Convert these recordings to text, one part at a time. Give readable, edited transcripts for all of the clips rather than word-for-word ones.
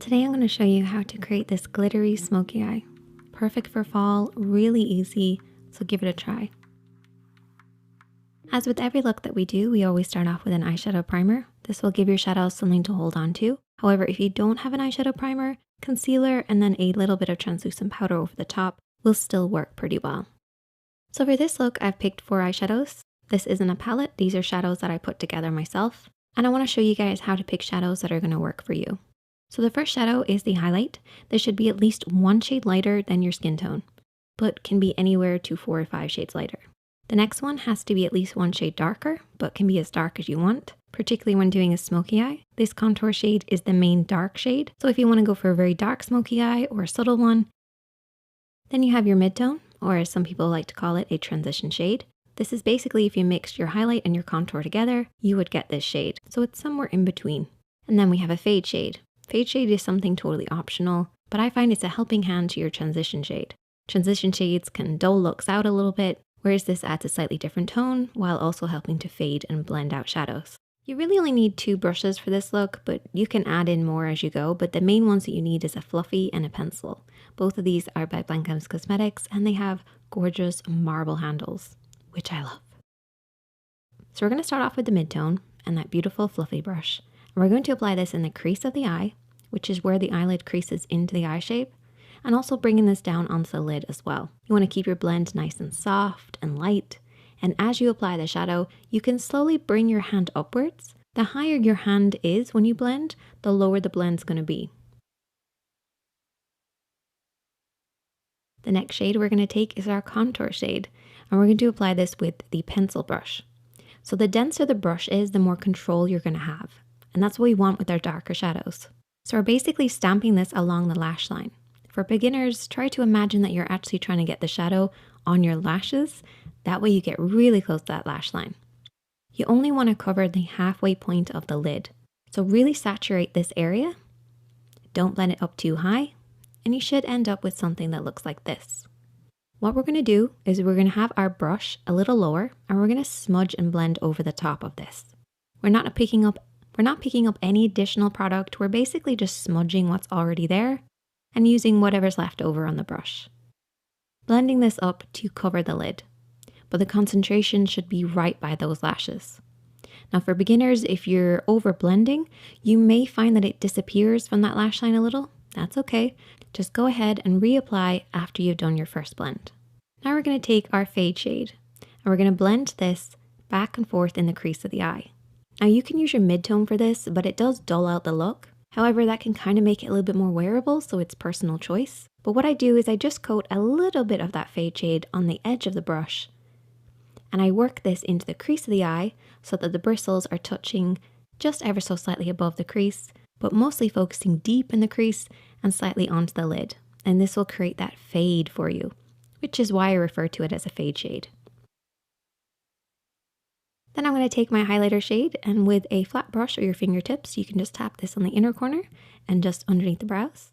Today I'm going to show you how to create this glittery smoky eye. Perfect for fall, really easy, so give it a try. As with every look that we do, we always start off with an eyeshadow primer. This will give your shadows something to hold on to. However, if you don't have an eyeshadow primer, concealer and then a little bit of translucent powder over the top will still work pretty well. So for this look, I've picked 4 eyeshadows. This isn't a palette, these are shadows that I put together myself. And I want to show you guys how to pick shadows that are going to work for you. So the first shadow is the highlight. This should be at least 1 shade lighter than your skin tone, but can be anywhere to 4 or 5 shades lighter. The next one has to be at least 1 shade darker, but can be as dark as you want, particularly when doing a smoky eye. This contour shade is the main dark shade, so if you want to go for a very dark smoky eye or a subtle one. Then you have your midtone, or as some people like to call it, a transition shade. This is basically if you mixed your highlight and your contour together, you would get this shade, so it's somewhere in between. And then we have a fade shade. Fade shade is something totally optional, but I find it's a helping hand to your transition shade. Transition shades can dull looks out a little bit, whereas this adds a slightly different tone while also helping to fade and blend out shadows. You really only need 2 brushes for this look, but you can add in more as you go, but the main ones that you need is a fluffy and a pencil. Both of these are by Blancams Cosmetics and they have gorgeous marble handles, which I love. So we're going to start off with the midtone and that beautiful fluffy brush. And we're going to apply this in the crease of the eye, which is where the eyelid creases into the eye shape, and also bringing this down onto the lid as well. You want to keep your blend nice and soft and light, and as you apply the shadow, you can slowly bring your hand upwards. The higher your hand is when you blend, the lower the blend's going to be. The next shade we're going to take is our contour shade, and we're going to apply this with the pencil brush. So the denser the brush is, the more control you're going to have. And that's what we want with our darker shadows. So we're basically stamping this along the lash line. For beginners, try to imagine that you're actually trying to get the shadow on your lashes. That way you get really close to that lash line. You only want to cover the halfway point of the lid. So really saturate this area. Don't blend it up too high. And you should end up with something that looks like this. What we're going to do is we're going to have our brush a little lower and we're going to smudge and blend over the top of this. We're not picking up any additional product. We're basically just smudging what's already there and using whatever's left over on the brush. Blending this up to cover the lid, but the concentration should be right by those lashes. Now for beginners, if you're over blending, you may find that it disappears from that lash line a little. That's okay. Just go ahead and reapply after you've done your first blend. Now we're going to take our fade shade and we're going to blend this back and forth in the crease of the eye. Now you can use your midtone for this, but it does dull out the look. However, that can kind of make it a little bit more wearable, so it's personal choice. But what I do is I just coat a little bit of that fade shade on the edge of the brush. And I work this into the crease of the eye so that the bristles are touching just ever so slightly above the crease, but mostly focusing deep in the crease and slightly onto the lid. And this will create that fade for you, which is why I refer to it as a fade shade. Then I'm going to take my highlighter shade and with a flat brush or your fingertips, you can just tap this on the inner corner and just underneath the brows.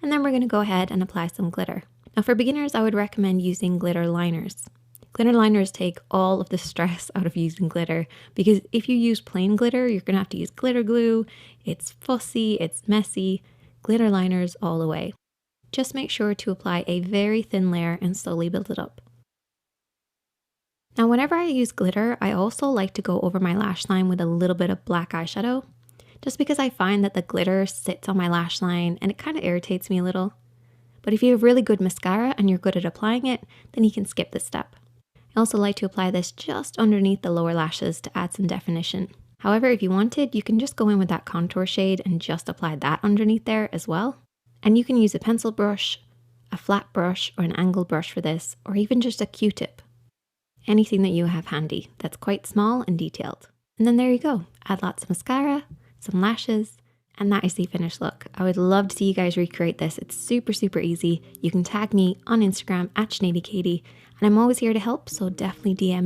And then we're going to go ahead and apply some glitter. Now for beginners, I would recommend using glitter liners. Glitter liners take all of the stress out of using glitter because if you use plain glitter, you're going to have to use glitter glue. It's fussy, it's messy. Glitter liners all the way. Just make sure to apply a very thin layer and slowly build it up. Now whenever I use glitter, I also like to go over my lash line with a little bit of black eyeshadow, just because I find that the glitter sits on my lash line and it kind of irritates me a little. But if you have really good mascara and you're good at applying it, then you can skip this step. I also like to apply this just underneath the lower lashes to add some definition. However, if you wanted, you can just go in with that contour shade and just apply that underneath there as well. And you can use a pencil brush, a flat brush, or an angled brush for this, or even just a Q-tip. Anything that you have handy that's quite small and detailed. And then there you go. Add lots of mascara, some lashes, and that is the finished look. I would love to see you guys recreate this. It's super, super easy. You can tag me on Instagram at ShaneadyKatie, and I'm always here to help, so definitely DM